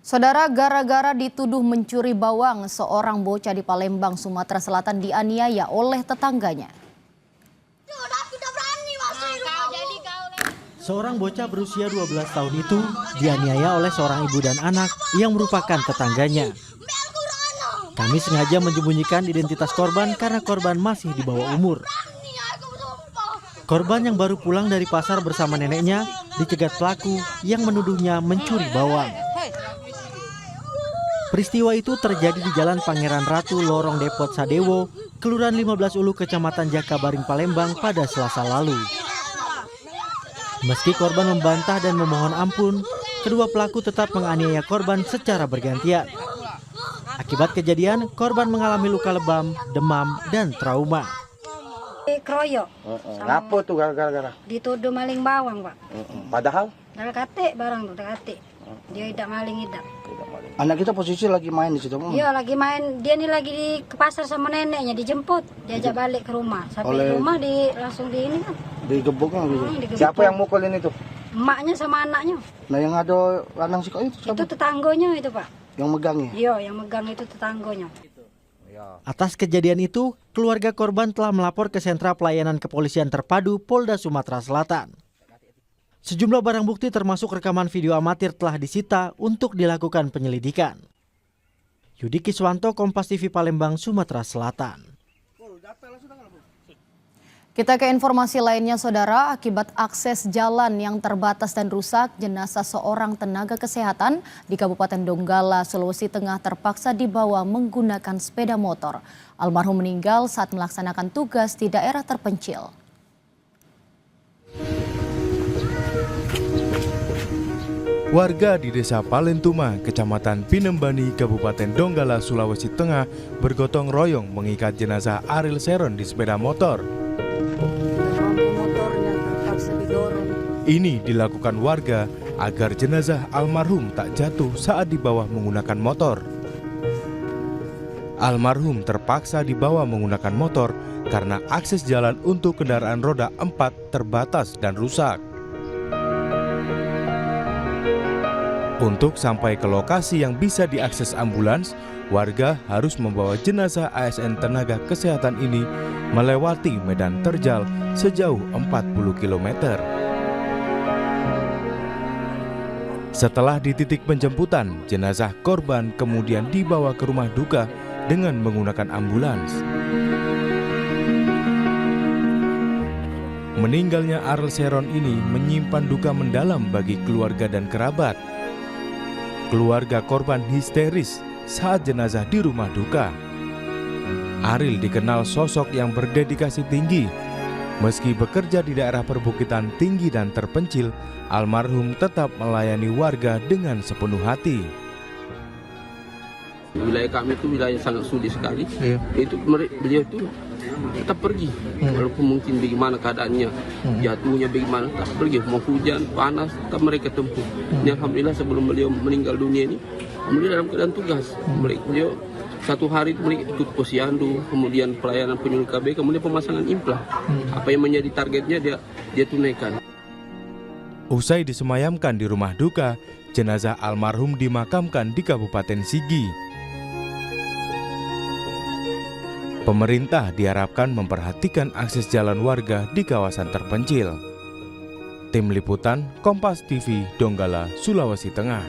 Saudara, gara-gara dituduh mencuri bawang, seorang bocah di Palembang, Sumatera Selatan dianiaya oleh tetangganya. Seorang bocah berusia 12 tahun itu dianiaya oleh seorang ibu dan anak yang merupakan tetangganya. Kami sengaja menyembunyikan identitas korban karena korban masih di bawah umur. Korban yang baru pulang dari pasar bersama neneknya dicegat pelaku yang menuduhnya mencuri bawang. Peristiwa itu terjadi di Jalan Pangeran Ratu, Lorong Depot Sadewo, Kelurahan 15 Ulu, Kecamatan Jakabaring, Palembang pada Selasa lalu. Meski korban membantah dan memohon ampun, kedua pelaku tetap menganiaya korban secara bergantian. Akibat kejadian, korban mengalami luka lebam, demam, dan trauma. Kroyok. Ngapa tuh gara-gara? Dituduh maling bawang, Pak. Padahal? Dari kate barang tuh, dari kate. Dia tidak maling, tidak. Anak kita posisi lagi main di situ. Iya, lagi main. Dia nih lagi ke pasar sama neneknya, dijemput. Diajak balik ke rumah. Sampai rumah langsung di ini kan. Digebuknya gitu. Digebuk. Siapa yang mukulin itu? Emaknya sama anaknya. Nah, yang ada lanang siko itu siapa? Itu tetanggonya itu, Pak. Yang megangnya? Iya, yang megang itu tetanggonya. Atas kejadian itu, keluarga korban telah melapor ke Sentra Pelayanan Kepolisian Terpadu Polda Sumatera Selatan. Sejumlah barang bukti termasuk rekaman video amatir telah disita untuk dilakukan penyelidikan. Yudi Kiswanto, Kompas TV, Palembang, Sumatera Selatan. Kita ke informasi lainnya, Saudara. Akibat akses jalan yang terbatas dan rusak, jenazah seorang tenaga kesehatan di Kabupaten Donggala, Sulawesi Tengah terpaksa dibawa menggunakan sepeda motor. Almarhum meninggal saat melaksanakan tugas di daerah terpencil. Warga di Desa Palentuma, Kecamatan Pinembani, Kabupaten Donggala, Sulawesi Tengah bergotong royong mengikat jenazah Ariel Seron di sepeda motor. Ini dilakukan warga agar jenazah almarhum tak jatuh saat dibawa menggunakan motor. Almarhum terpaksa dibawa menggunakan motor karena akses jalan untuk kendaraan roda 4 terbatas dan rusak. Untuk sampai ke lokasi yang bisa diakses ambulans, warga harus membawa jenazah ASN tenaga kesehatan ini melewati medan terjal sejauh 40 km. Setelah di titik penjemputan, jenazah korban kemudian dibawa ke rumah duka dengan menggunakan ambulans. Meninggalnya Ariel Seron ini menyimpan duka mendalam bagi keluarga dan kerabat. Keluarga korban histeris saat jenazah di rumah duka. Ariel dikenal sosok yang berdedikasi tinggi. Meski bekerja di daerah perbukitan tinggi dan terpencil, almarhum tetap melayani warga dengan sepenuh hati. Wilayah kami itu wilayah sangat sulit sekali. Itu beliau itu tetap pergi, walaupun mungkin bagaimana keadaannya, jatuhnya bagaimana, tetap pergi. Mau hujan, panas, tetap mereka tempuh. Alhamdulillah sebelum beliau meninggal dunia ini, alhamdulillah dalam keadaan tugas. Beliau satu hari itu ikut posyandu, kemudian pelayanan penyuluh KB, kemudian pemasangan implan. Apa yang menjadi targetnya dia tunaikan. Usai disemayamkan di rumah duka, jenazah almarhum dimakamkan di Kabupaten Sigi. Pemerintah diharapkan memperhatikan akses jalan warga di kawasan terpencil. Tim Liputan, Kompas TV, Donggala, Sulawesi Tengah.